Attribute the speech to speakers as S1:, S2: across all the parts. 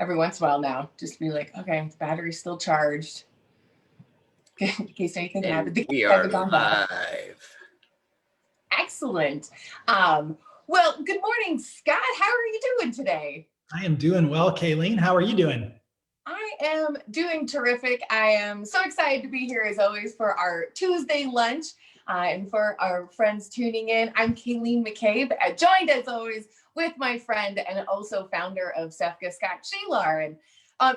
S1: every once in a while now, just to be like, okay, the battery's still charged in case anything happens.
S2: We are live.
S1: Excellent. Well, good morning, Scott. How are you doing today?
S3: I am doing well, Kayleen. How are you doing?
S1: I am doing terrific. I am so excited to be here as always for our Tuesday lunch and for our friends tuning in. I'm Kayleen McCabe, joined as always with my friend and also founder of SEFCA, Scott Shelar. And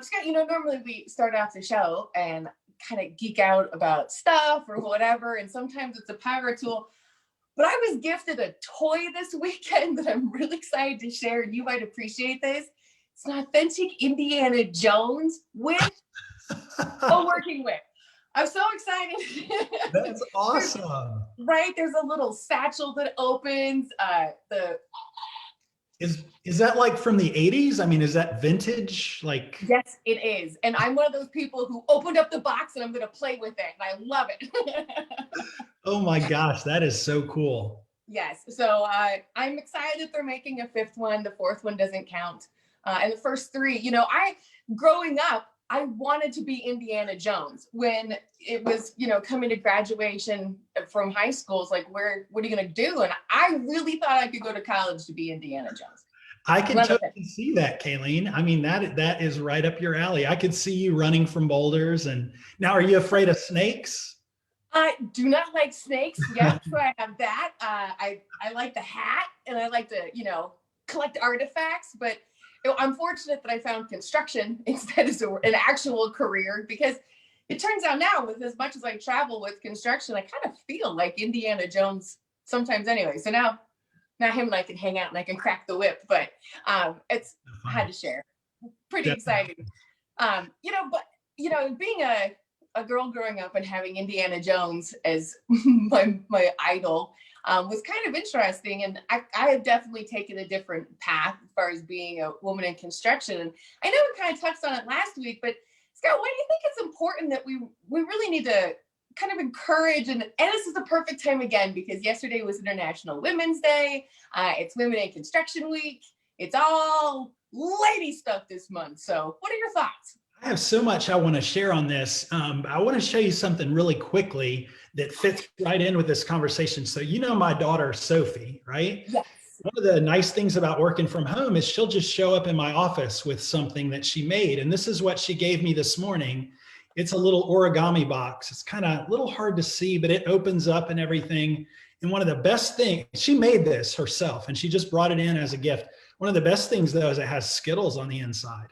S1: Scott, normally we start off the show and kind of geek out about stuff or whatever, and sometimes it's a power tool. But I was gifted a toy this weekend that I'm really excited to share, and you might appreciate this. It's an authentic Indiana Jones whip, a working whip. I'm so excited.
S3: That's awesome.
S1: Right? There's a little satchel that opens.
S3: Is that like from the 80s? I mean, is that vintage? Like,
S1: yes, it is. And I'm one of those people who opened up the box and I'm going to play with it. And I love it.
S3: Oh my gosh, that is so cool.
S1: Yes. So I'm excited that they're making a fifth one. The fourth one doesn't count. And the first three, growing up, I wanted to be Indiana Jones. When it was, coming to graduation from high school, it's like, what are you going to do? And I really thought I could go to college to be Indiana Jones.
S3: I can totally see that, Kayleen. I mean, that is right up your alley. I could see you running from boulders. And now, are you afraid of snakes?
S1: I do not like snakes. Yeah, so I have that. I like the hat, and I like to, collect artifacts. But I'm fortunate that I found construction instead of an actual career, because it turns out now, with as much as I travel with construction, I kind of feel like Indiana Jones sometimes anyway. So now him and I can hang out and I can crack the whip, but I had to share. Pretty exciting. Being a girl growing up and having Indiana Jones as my idol was kind of interesting. And I have definitely taken a different path as far as being a woman in construction. And I know we kind of touched on it last week, but Scott, why do you think it's important that we really need to kind of encourage, and this is the perfect time again, because yesterday was International Women's Day. It's Women in Construction Week. It's all lady stuff this month. So what are your thoughts?
S3: I have so much I want to share on this. I want to show you something really quickly that fits right in with this conversation. So, my daughter, Sophie, right?
S1: Yes.
S3: One of the nice things about working from home is she'll just show up in my office with something that she made. And this is what she gave me this morning. It's a little origami box. It's kind of a little hard to see, but it opens up and everything. And one of the best things, she made this herself and she just brought it in as a gift. One of the best things though, is it has Skittles on the inside.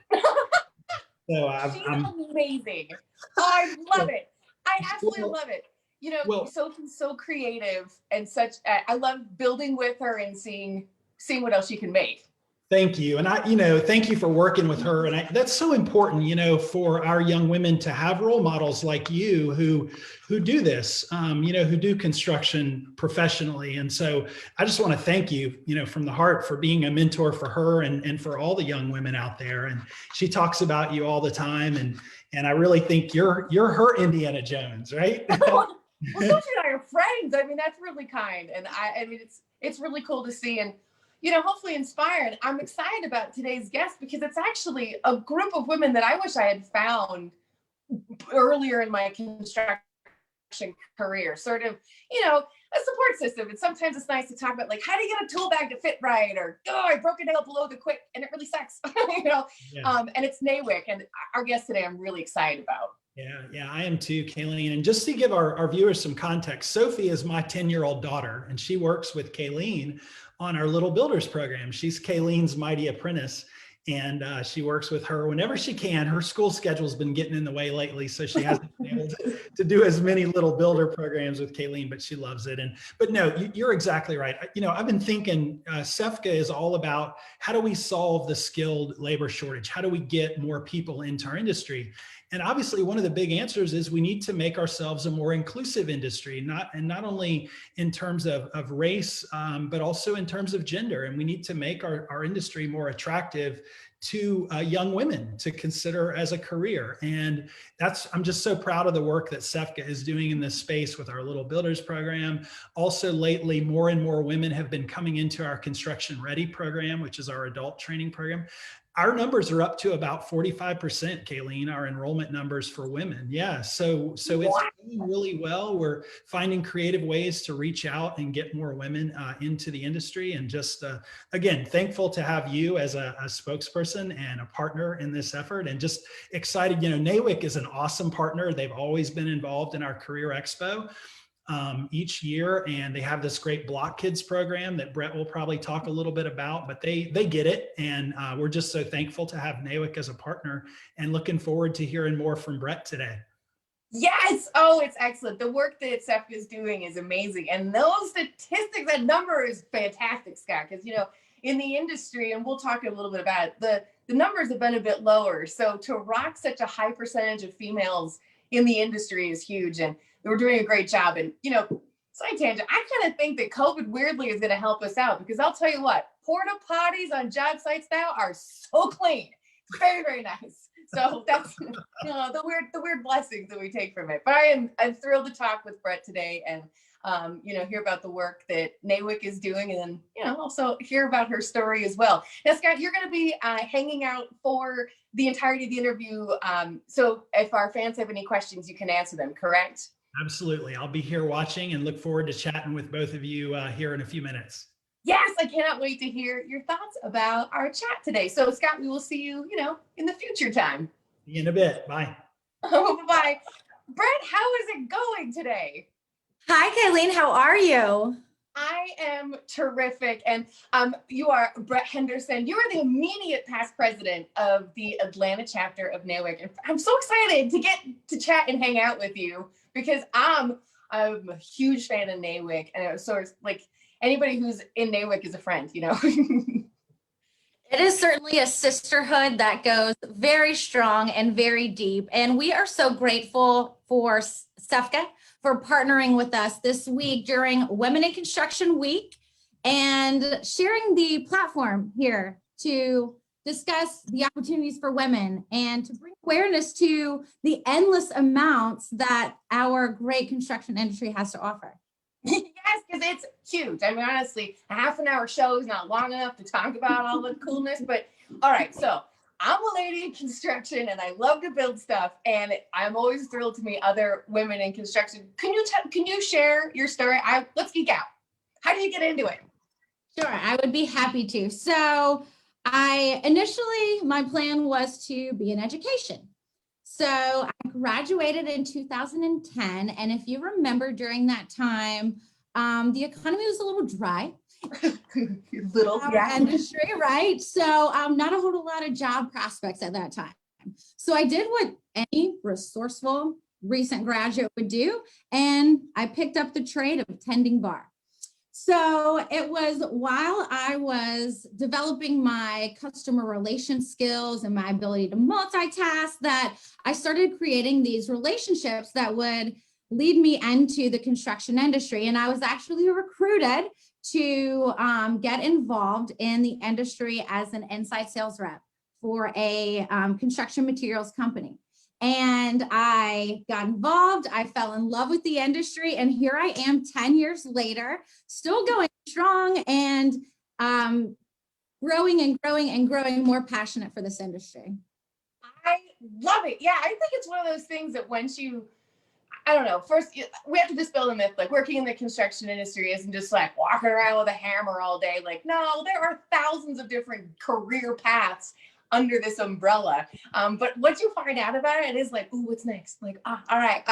S3: So
S1: I'm amazing. Oh, I love it. I absolutely love it. Sophie's so creative and such. I love building with her and seeing what else she can make.
S3: Thank you. And thank you for working with her. And that's so important, for our young women to have role models like you who do this, who do construction professionally. And so I just want to thank you, from the heart for being a mentor for her and for all the young women out there. And she talks about you all the time. And I really think you're her Indiana Jones, right?
S1: Well, Sophie and I are friends. I mean, that's really kind. And I mean, it's really cool to see. And hopefully inspired. I'm excited about today's guest because it's actually a group of women that I wish I had found earlier in my construction career. Sort of, a support system. And sometimes it's nice to talk about, like, how do you get a tool bag to fit right? Or, I broke a nail below the quick and it really sucks, Yeah. And it's NAWIC. And our guest today, I'm really excited about.
S3: Yeah, I am too, Kayleen. And just to give our viewers some context, Sophie is my 10-year-old daughter, and she works with Kayleen on our Little Builders program. She's Kayleen's mighty apprentice, and she works with her whenever she can. Her school schedule's been getting in the way lately, so she hasn't been able to do as many Little Builder programs with Kayleen, but she loves it. But no, you're exactly right. I've been thinking SEFCA is all about how do we solve the skilled labor shortage? How do we get more people into our industry? And obviously, one of the big answers is we need to make ourselves a more inclusive industry, not only in terms of race, but also in terms of gender. And we need to make our industry more attractive to young women to consider as a career. And I'm just so proud of the work that SEFCA is doing in this space with our Little Builders program. Also lately, more and more women have been coming into our Construction Ready program, which is our adult training program. Our numbers are up to about 45%, Kayleen, our enrollment numbers for women. Yeah, so it's doing really well. We're finding creative ways to reach out and get more women into the industry. And just, again, thankful to have you as a spokesperson and a partner in this effort, and just excited. NAWIC is an awesome partner. They've always been involved in our Career Expo each year, and they have this great Block Kids program that Brett will probably talk a little bit about, but they get it, and we're just so thankful to have NAWIC as a partner, and looking forward to hearing more from Brett today.
S1: Yes. Oh, it's excellent. The work that SEF is doing is amazing, and those statistics, that number is fantastic, Scott, because in the industry, and we'll talk a little bit about it, the numbers have been a bit lower, so to rock such a high percentage of females in the industry is huge, and we're doing a great job. And, side tangent, I kind of think that COVID weirdly is going to help us out, because I'll tell you what, porta potties on job sites now are so clean. It's very, very nice. So that's, the weird blessings that we take from it. But I'm thrilled to talk with Brett today, and, hear about the work that NAWIC is doing, and then, also hear about her story as well. Now, Scott, you're going to be hanging out for the entirety of the interview. So if our fans have any questions, you can answer them, correct?
S3: Absolutely. I'll be here watching and look forward to chatting with both of you here in a few minutes.
S1: Yes, I cannot wait to hear your thoughts about our chat today. So, Scott, we will see you, in the future time.
S3: See you in a bit. Bye.
S1: Oh, bye-bye. Brett, how is it going today?
S4: Hi, Kayleen. How are you?
S1: I am terrific. And you are Brett Henderson. You are the immediate past president of the Atlanta chapter of NAWIC. And I'm so excited to get to chat and hang out with you, because I'm a huge fan of NAWIC. And so it's like anybody who's in NAWIC is a friend,
S4: It is certainly a sisterhood that goes very strong and very deep. And we are so grateful for SEFCA for partnering with us this week during Women in Construction Week and sharing the platform here to discuss the opportunities for women and to bring awareness to the endless amounts that our great construction industry has to offer.
S1: Yes, because it's huge. I mean, honestly, a half an hour show is not long enough to talk about all the coolness, but all right, so I'm a lady in construction and I love to build stuff, and I'm always thrilled to meet other women in construction. Can you share your story? Let's geek out. How did you get into it?
S4: Sure, I would be happy to. So my plan was to be in education. So I graduated in 2010. And if you remember, during that time, the economy was a little dry. Industry, right? So not a whole lot of job prospects at that time. So I did what any resourceful recent graduate would do, and I picked up the trade of tending bar. So it was while I was developing my customer relation skills and my ability to multitask that I started creating these relationships that would lead me into the construction industry. And I was actually recruited to get involved in the industry as an inside sales rep for a construction materials company. And I got involved, I fell in love with the industry, and here I am 10 years later, still going strong and growing and growing and growing more passionate for this industry.
S1: I love it. Yeah, I think it's one of those things that once I don't know, first we have to dispel the myth, like working in the construction industry isn't just like walking around with a hammer all day. Like, no, there are thousands of different career paths under this umbrella. But once you find out about it, it is like, ooh, what's next? Like, all right.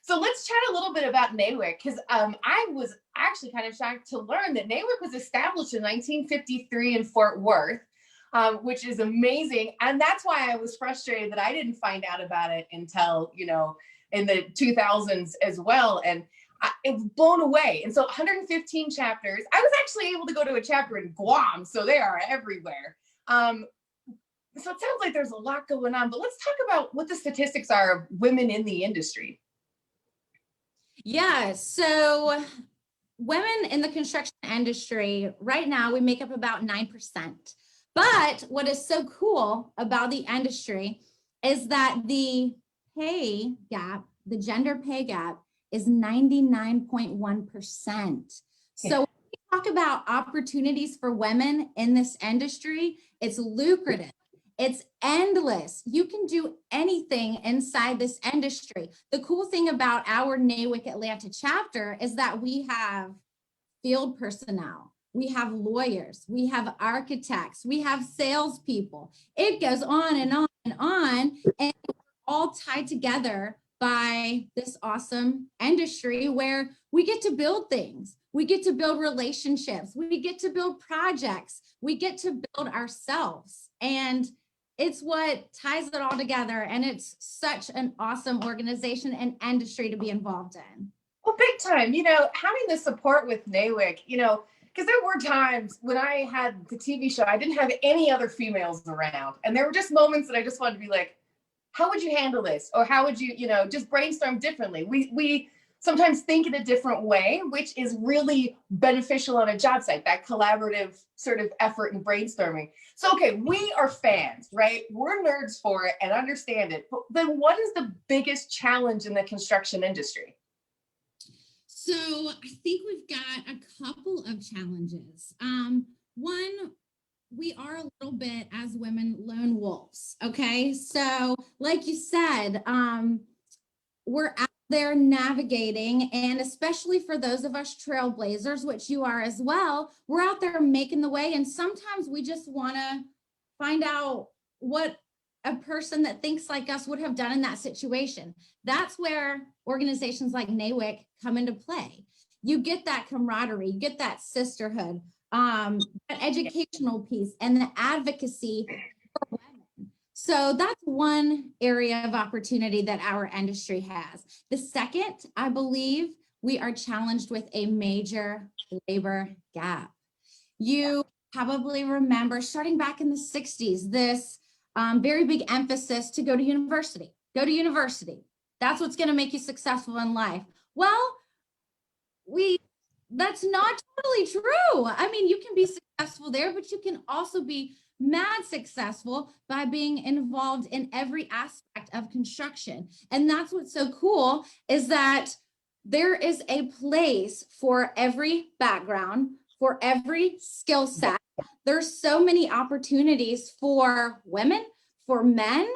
S1: So let's chat a little bit about NAWIC, because I was actually kind of shocked to learn that NAWIC was established in 1953 in Fort Worth, which is amazing. And that's why I was frustrated that I didn't find out about it until, in the 2000s as well. And it was blown away. And so 115 chapters. I was actually able to go to a chapter in Guam, so they are everywhere. So it sounds like there's a lot going on, but let's talk about what the statistics are of women in the industry.
S4: Yeah, so women in the construction industry, right now, we make up about 9%. But what is so cool about the industry is that the pay gap, the gender pay gap, is 99.1%. So when we talk about opportunities for women in this industry, it's lucrative. It's endless. You can do anything inside this industry. The cool thing about our NAWIC Atlanta chapter is that we have field personnel, we have lawyers, we have architects, we have salespeople. It goes on and on and on, and we're all tied together by this awesome industry where we get to build things. We get to build relationships. We get to build projects. We get to build ourselves. And it's what ties it all together. And it's such an awesome organization and industry to be involved in.
S1: Well, big time, having the support with NAWIC, because there were times when I had the TV show, I didn't have any other females around. And there were just moments that I just wanted to be like, how would you handle this? Or how would you, just brainstorm differently? We sometimes think in a different way, which is really beneficial on a job site, that collaborative sort of effort and brainstorming. So, okay, we are fans, right? We're nerds for it and understand it. But then what is the biggest challenge in the construction industry?
S4: So I think we've got a couple of challenges. One, we are a little bit, as women, lone wolves. Okay. So like you said, we're out there navigating, and especially for those of us trailblazers, which you are as well, we're out there making the way. And sometimes we just want to find out what a person that thinks like us would have done in that situation. That's where organizations like NAWIC come into play. You get that camaraderie, you get that sisterhood, that educational piece, and the advocacy for women. So that's one area of opportunity that our industry has. The second, I believe, we are challenged with a major labor gap. You probably remember starting back in the 60s, this very big emphasis to go to university. Go to university. That's what's going to make you successful in life. Well, that's not totally true. I mean, you can be successful there, but you can also be mad successful by being involved in every aspect of construction. And that's what's so cool, is that there is a place for every background, for every skill set. There's so many opportunities for women, for men,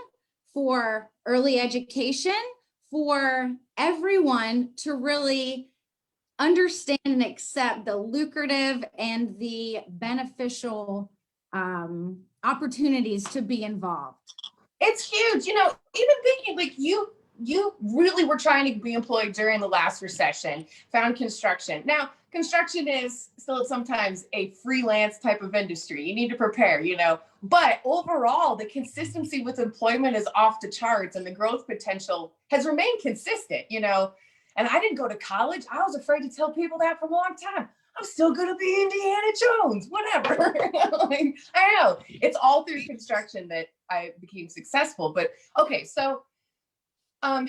S4: for early education, for everyone to really understand and accept the lucrative and the beneficial opportunities to be involved.
S1: It's huge. Even thinking like you really were trying to be employed during the last recession, found construction. Now, construction is still sometimes a freelance type of industry. You need to prepare, but overall, the consistency with employment is off the charts, and the growth potential has remained consistent, and I didn't go to college. I was afraid to tell people that for a long time. I'm still going to be Indiana Jones, whatever. I know it's all through construction that I became successful. But okay, so I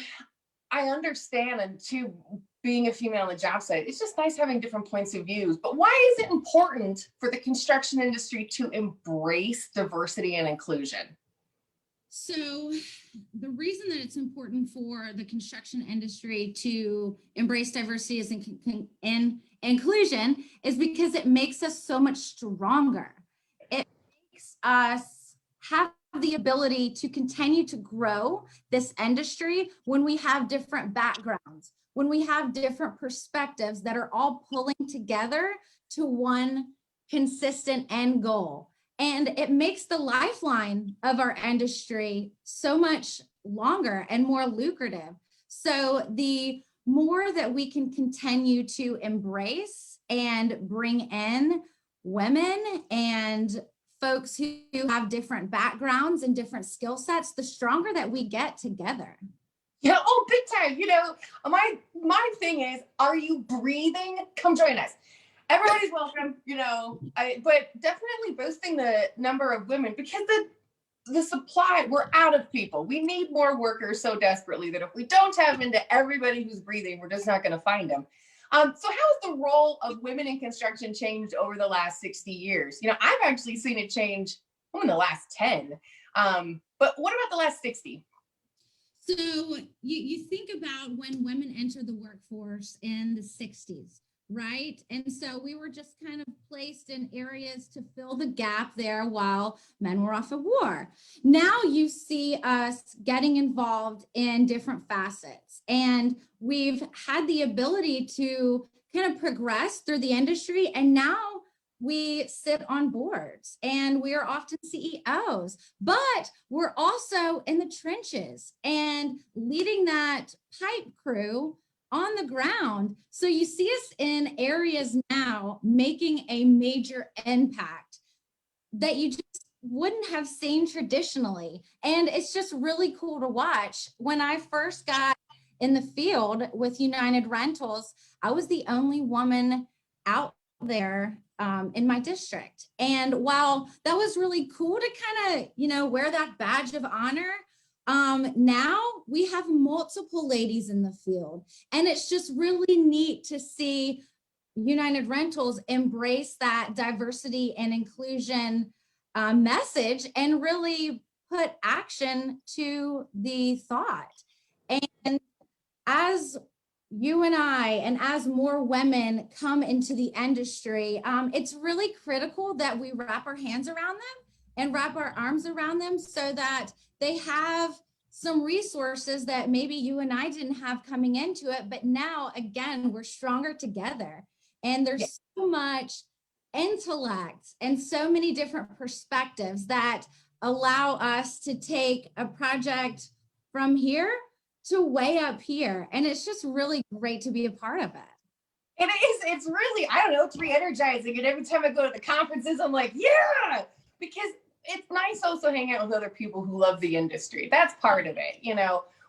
S1: understand, and too, being a female on the job site, it's just nice having different points of views. But why is it important for the construction industry to embrace diversity and inclusion?
S4: So the reason that it's important for the construction industry to embrace diversity and inclusion is because it makes us so much stronger. It makes us have the ability to continue to grow this industry when we have different backgrounds, when we have different perspectives that are all pulling together to one consistent end goal. And it makes the lifeline of our industry so much longer and more lucrative. So the more that we can continue to embrace and bring in women and folks who have different backgrounds and different skill sets, the stronger that we get together.
S1: Yeah, oh, big time. My thing is, are you breathing? Come join us. Everybody's welcome, but definitely boosting the number of women, because the supply, we're out of people. We need more workers so desperately that if we don't have into everybody who's breathing, we're just not going to find them. So how has the role of women in construction changed over the last 60 years? I've actually seen it change in the last 10. But what about the last 60?
S4: So you think about when women entered the workforce in the 60s. right? And so we were just kind of placed in areas to fill the gap there while men were off at war. Now you see us getting involved in different facets, and we've had the ability to kind of progress through the industry, and now we sit on boards and we are often CEOs, but we're also in the trenches and leading that pipe crew on the ground. So you see us in areas now making a major impact that you just wouldn't have seen traditionally. And it's just really cool to watch. When I first got in the field with United Rentals, I was the only woman out there in my district. And while that was really cool to kind of, wear that badge of honor, now we have multiple ladies in the field. And it's just really neat to see United Rentals embrace that diversity and inclusion message and really put action to the thought. And as you and I, and as more women come into the industry, it's really critical that we wrap our hands around them and wrap our arms around them so that they have some resources that maybe you and I didn't have coming into it. But now, again, we're stronger together. And there's so much intellect and so many different perspectives that allow us to take a project from here to way up here. And it's just really great to be a part of it.
S1: It is. It's really, I don't know, it's re-energizing. And every time I go to the conferences, I'm like, yeah, because it's nice also hanging out with other people who love the industry. That's part of it.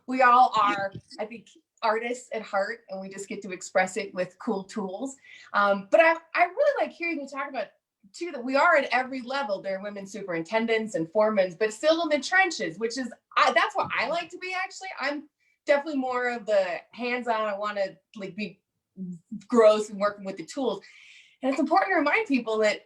S1: We all are, I think, artists at heart, and we just get to express it with cool tools. But I really like hearing you talk about too, that we are at every level. There are women superintendents and foremen, but still in the trenches, which is, that's what I like to be. Actually, I'm definitely more of the hands-on. I want to be gross and working with the tools. And it's important to remind people that,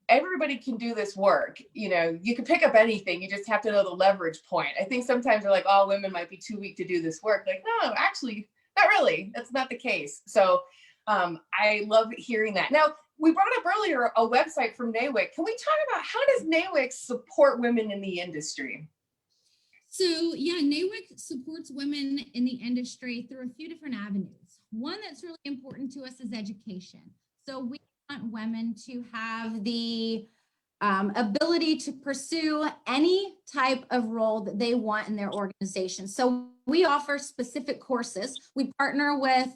S1: everybody can do this work. You can pick up anything. You just have to know the leverage point. I think sometimes we're like, oh, women might be too weak to do this work. Like, no, actually, not really. That's not the case. So I love hearing that. Now, we brought up earlier a website from NAWIC. Can we talk about how does NAWIC support women in the industry?
S4: So yeah, NAWIC supports women in the industry through a few different avenues. One that's really important to us is education. So we want women to have the ability to pursue any type of role that they want in their organization. So we offer specific courses. We partner with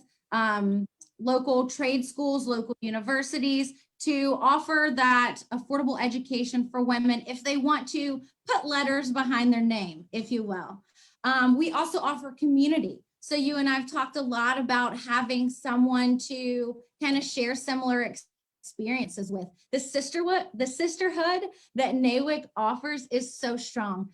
S4: local trade schools, local universities to offer that affordable education for women if they want to put letters behind their name, if you will. We also offer community. So you and I've talked a lot about having someone to kind of share similar experiences with. The sisterhood that NAWIC offers is so strong.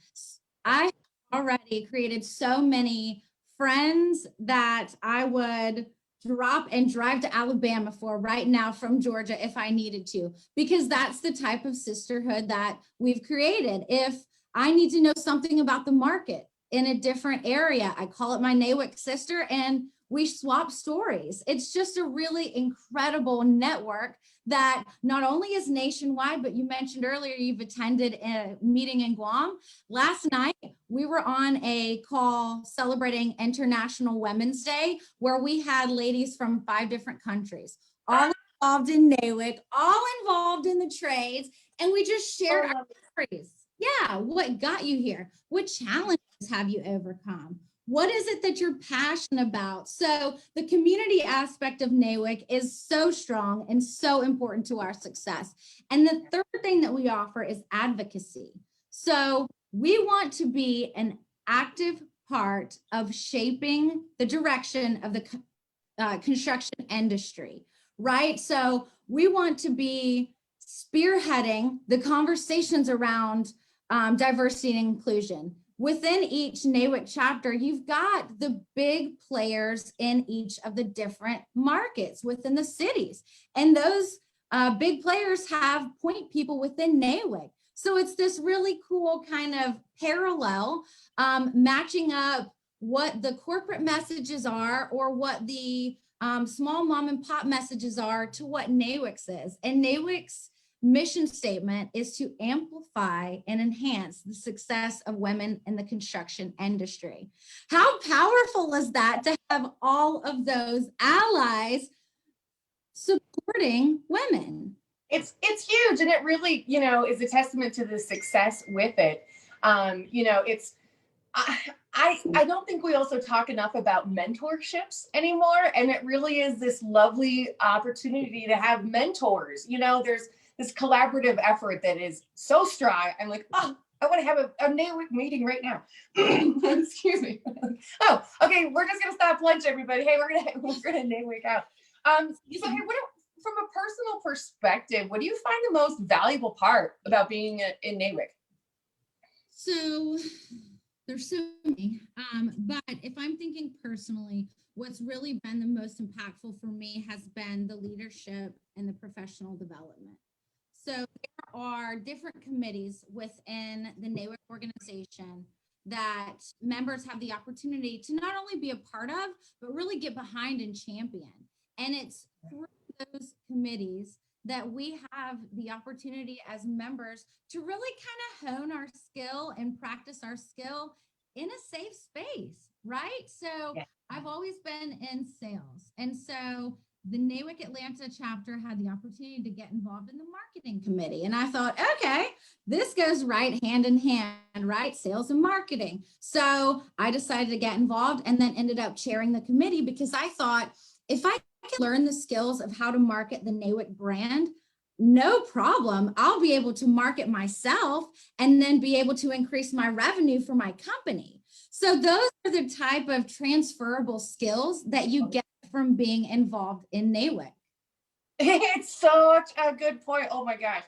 S4: I already created so many friends that I would drop and drive to Alabama for right now from Georgia if I needed to, because that's the type of sisterhood that we've created. If I need to know something about the market in a different area, I call it my NAWIC sister and we swap stories. It's just a really incredible network that not only is nationwide, but you mentioned earlier you've attended a meeting in Guam. Last night, we were on a call celebrating International Women's Day, where we had ladies from 5 different countries, all involved in NAWIC, all involved in the trades, and we just shared our stories. Yeah, what got you here? What challenges have you overcome? What is it that you're passionate about? So the community aspect of NAWIC is so strong and so important to our success. And the third thing that we offer is advocacy. So we want to be an active part of shaping the direction of the construction industry, right? So we want to be spearheading the conversations around diversity and inclusion. Within each NAWIC chapter, you've got the big players in each of the different markets within the cities. And those big players have point people within NAWIC. So it's this really cool kind of parallel, matching up what the corporate messages are or what the small mom and pop messages are to what NAWIC's is. And NAWIC's mission statement is to amplify and enhance the success of women in the construction industry. How powerful is that to have all of those allies supporting women?
S1: It's huge, and it really, you know, is a testament to the success with it. You know, it's I don't think we also talk enough about mentorships anymore, and it really is this lovely opportunity to have mentors. You know, there's this collaborative effort that is so strong. I'm like, oh, I want to have a NAWIC meeting right now. Excuse me. Oh, okay, we're just gonna stop lunch, everybody. Hey, we're gonna NAWIC out. So hey, from a personal perspective, what do you find the most valuable part about being in NAWIC?
S4: So there's so many, but if I'm thinking personally, what's really been the most impactful for me has been the leadership and the professional development. So there are different committees within the NAWIC organization that members have the opportunity to not only be a part of, but really get behind and champion. And it's through those committees that we have the opportunity as members to really kind of hone our skill and practice our skill in a safe space, right? So yeah. I've always been in sales. And so the NAWIC Atlanta chapter had the opportunity to get involved in the marketing committee. And I thought, okay, this goes right hand in hand, right? Sales and marketing. So I decided to get involved and then ended up chairing the committee because I thought if I can learn the skills of how to market the NAWIC brand, no problem. I'll be able to market myself and then be able to increase my revenue for my company. So those are the type of transferable skills that you get from being involved in NAWIC.
S1: It's such a good point. Oh my gosh.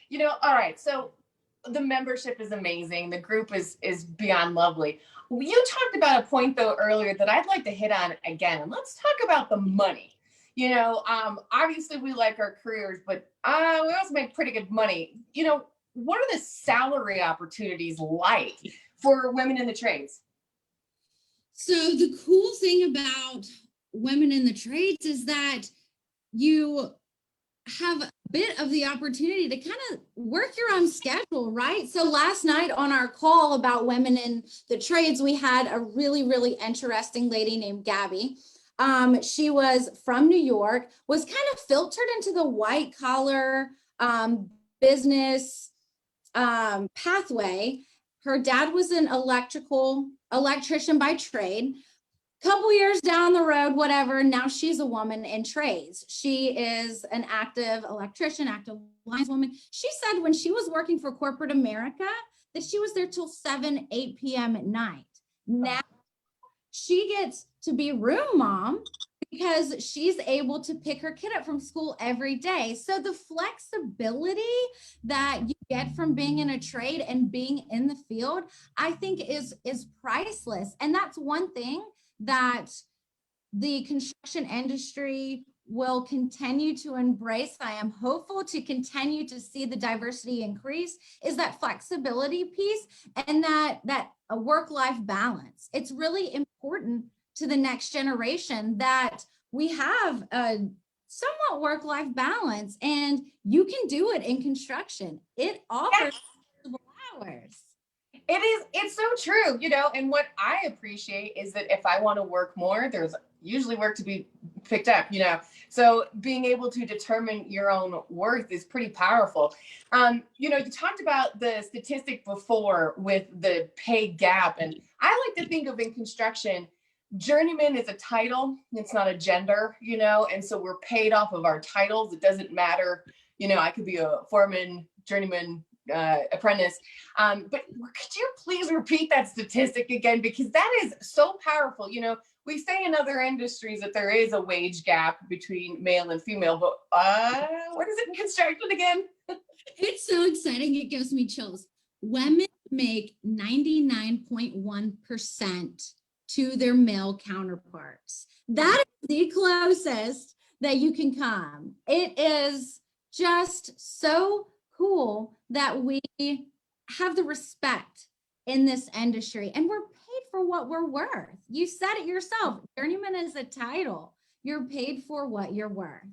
S1: You know, all right. So the membership is amazing. The group is beyond lovely. You talked about a point though earlier that I'd like to hit on again. And let's talk about the money. You know, obviously we like our careers, but we also make pretty good money. You know, what are the salary opportunities like for women in the trades?
S4: So the cool thing about women in the trades is that you have a bit of the opportunity to kind of work your own schedule, right? So last night on our call about women in the trades, we had a really, really interesting lady named Gabby. She was from New York, was kind of filtered into the white collar business pathway. Her dad was an electrician by trade. Couple years down the road, whatever, now she's a woman in trades. She is an active electrician, active lineswoman. She said when she was working for corporate America that she was there till 7, 8 p.m. at night. Now she gets to be room mom because she's able to pick her kid up from school every day. So the flexibility that you get from being in a trade and being in the field, I think is priceless. And that's one thing that the construction industry will continue to embrace. I am hopeful to continue to see the diversity increase is that flexibility piece and that a work-life balance. It's really important to the next generation that we have a somewhat work-life balance, and you can do it in construction. It offers hours.
S1: It's so true, you know, and what I appreciate is that if I want to work more, there's usually work to be picked up, you know, so being able to determine your own worth is pretty powerful. You know, you talked about the statistic before with the pay gap, and I like to think of in construction, journeyman is a title, it's not a gender, you know, and so we're paid off of our titles. It doesn't matter, you know, I could be a foreman, journeyman, apprentice, but could you please repeat that statistic again, because that is so powerful. You know, we say in other industries that there is a wage gap between male and female, but what is it in construction again?
S4: It's so exciting, it gives me chills. Women make 99.1% to their male counterparts. That is the closest that you can come. It is just so cool that we have the respect in this industry and we're paid for what we're worth. You said it yourself, journeyman is a title. you're paid for what you're worth.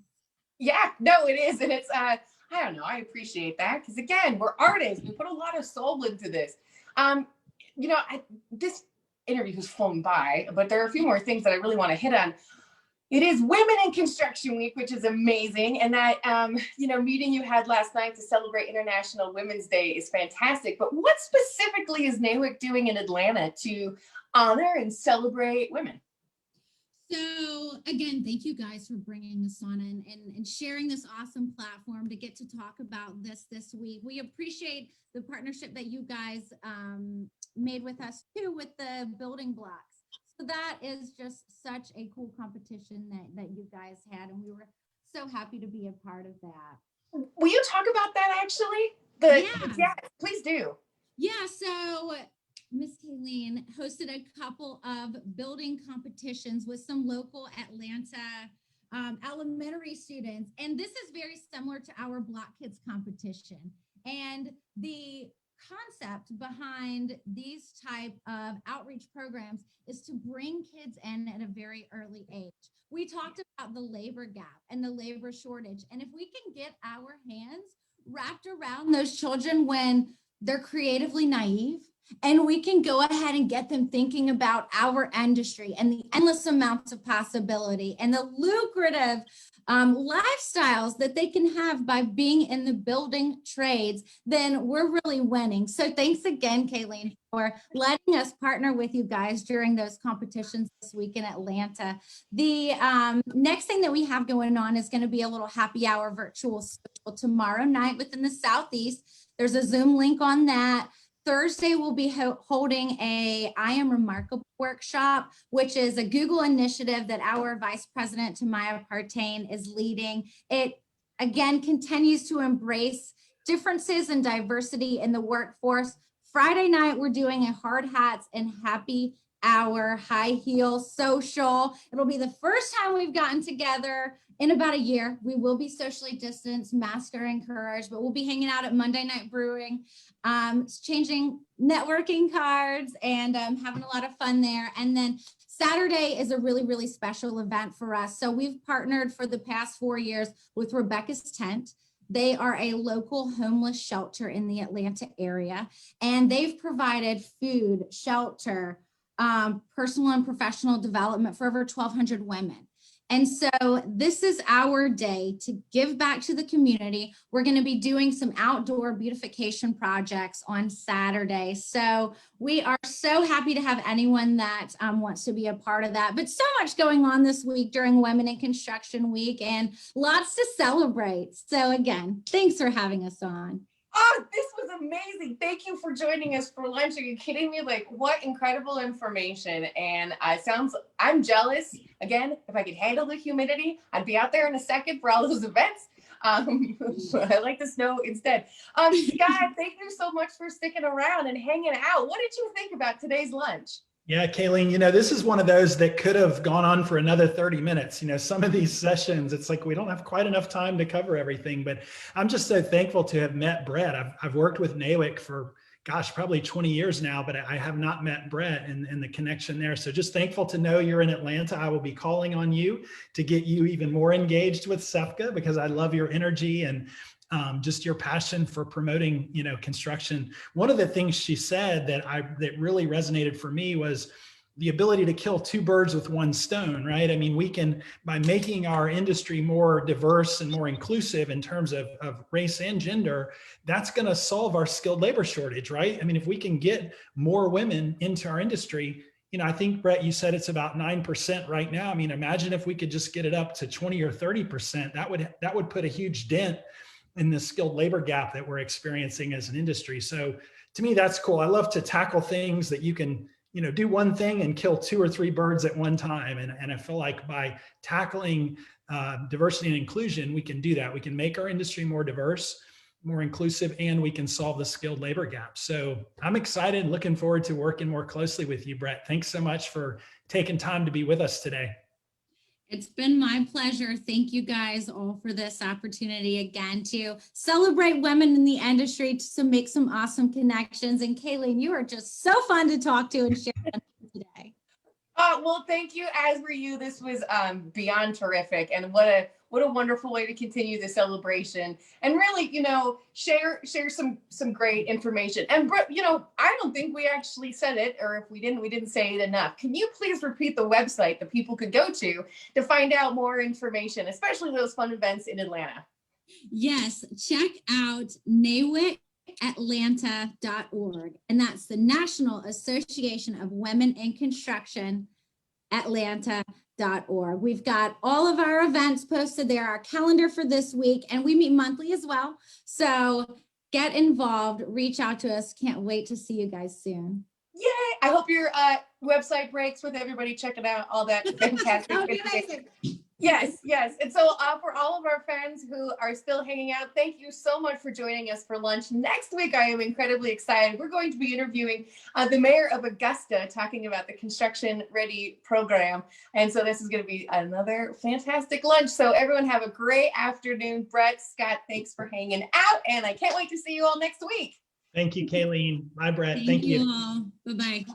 S1: Yeah, no, it is. And it's, I don't know, I appreciate that because again, we're artists. We put a lot of soul into this. This interview has flown by, but there are a few more things that I really want to hit on. It is Women in Construction Week, which is amazing. And that, meeting you had last night to celebrate International Women's Day is fantastic. But what specifically is NAWIC doing in Atlanta to honor and celebrate women?
S4: So again, thank you guys for bringing us on and sharing this awesome platform to get to talk about this week. We appreciate the partnership that you guys made with us too with the building blocks. So that is just such a cool competition that you guys had, and we were so happy to be a part of that.
S1: Will you talk about that actually? Yeah, please do.
S4: Yeah, so Miss Kayleen hosted a couple of building competitions with some local Atlanta elementary students. And this is very similar to our Block Kids competition. And the concept behind these type of outreach programs is to bring kids in at a very early age. We talked about the labor gap and the labor shortage. And if we can get our hands wrapped around those children when they're creatively naive, and we can go ahead and get them thinking about our industry and the endless amounts of possibility and the lucrative lifestyles that they can have by being in the building trades, then we're really winning. So thanks again, Kayleen, for letting us partner with you guys during those competitions this week in Atlanta. The next thing that we have going on is going to be a little happy hour virtual social tomorrow night within the Southeast. There's a Zoom link on that. Thursday, we'll be holding a I Am Remarkable workshop, which is a Google initiative that our Vice President, Tamaya Partain, is leading. It, again, continues to embrace differences and diversity in the workforce. Friday night, we're doing a hard hats and happy hour high heel social. It'll be the first time we've gotten together in about a year. We will be socially distanced, masked are encouraged, but we'll be hanging out at Monday Night Brewing, exchanging networking cards and having a lot of fun there. And then Saturday is a really, really special event for us. So we've partnered for the past 4 years with Rebecca's Tent. They are a local homeless shelter in the Atlanta area, and they've provided food, shelter, personal and professional development for over 1,200 women. And so this is our day to give back to the community. We're going to be doing some outdoor beautification projects on Saturday. So we are so happy to have anyone that wants to be a part of that. But so much going on this week during Women in Construction Week and lots to celebrate. So again, thanks for having us on.
S1: Oh, this was amazing. Thank you for joining us for lunch. Are you kidding me? Like, what incredible information. And I'm jealous. Again, if I could handle the humidity, I'd be out there in a second for all those events. But I like the snow instead. Scott, thank you so much for sticking around and hanging out. What did you think about today's lunch?
S3: Yeah, Kayleen, this is one of those that could have gone on for another 30 minutes. Some of these sessions, it's like we don't have quite enough time to cover everything, but I'm just so thankful to have met Brett. I've worked with NAWIC for, probably 20 years now, but I have not met Brett and the connection there. So just thankful to know you're in Atlanta. I will be calling on you to get you even more engaged with SEPCA because I love your energy and just your passion for promoting, construction. One of the things she said that really resonated for me was the ability to kill two birds with one stone, right? I mean, we can, by making our industry more diverse and more inclusive in terms of race and gender, that's going to solve our skilled labor shortage, right? I mean, if we can get more women into our industry, I think, Brett, you said it's about 9% right now. I mean, imagine if we could just get it up to 20 or 30%, that would put a huge dent in the skilled labor gap that we're experiencing as an industry. So to me, that's cool. I love to tackle things that you can, do one thing and kill 2 or 3 birds at one time. And I feel like by tackling diversity and inclusion, we can do that. We can make our industry more diverse, more inclusive, and we can solve the skilled labor gap. So I'm excited, looking forward to working more closely with you, Brett. Thanks so much for taking time to be with us today.
S4: It's been my pleasure. Thank you guys all for this opportunity again to celebrate women in the industry, to make some awesome connections. And Kayleen, you are just so fun to talk to and share today.
S1: Well, thank you, as were you. This was beyond terrific, and what a wonderful way to continue the celebration, and really, share some great information. And I don't think we actually said it, or if we didn't say it enough. Can you please repeat the website that people could go to find out more information, especially those fun events in Atlanta?
S4: Yes, check out NAWIC.Atlanta.org, and that's the National Association of Women in Construction, Atlanta.org. We've got all of our events posted there, our calendar for this week, and we meet monthly as well. So get involved, reach out to us. Can't wait to see you guys soon.
S1: Yay! I hope your website breaks with everybody checking out all that fantastic.
S4: That would be amazing.
S1: Yes. And so for all of our friends who are still hanging out, thank you so much for joining us for lunch. Next week, I am incredibly excited. We're going to be interviewing the mayor of Augusta, talking about the Construction Ready program. And so this is going to be another fantastic lunch. So everyone have a great afternoon. Brett, Scott, thanks for hanging out. And I can't wait to see you all next week.
S3: Thank you, Kayleen. Bye, Brett. Thank you.
S4: All. Bye-bye.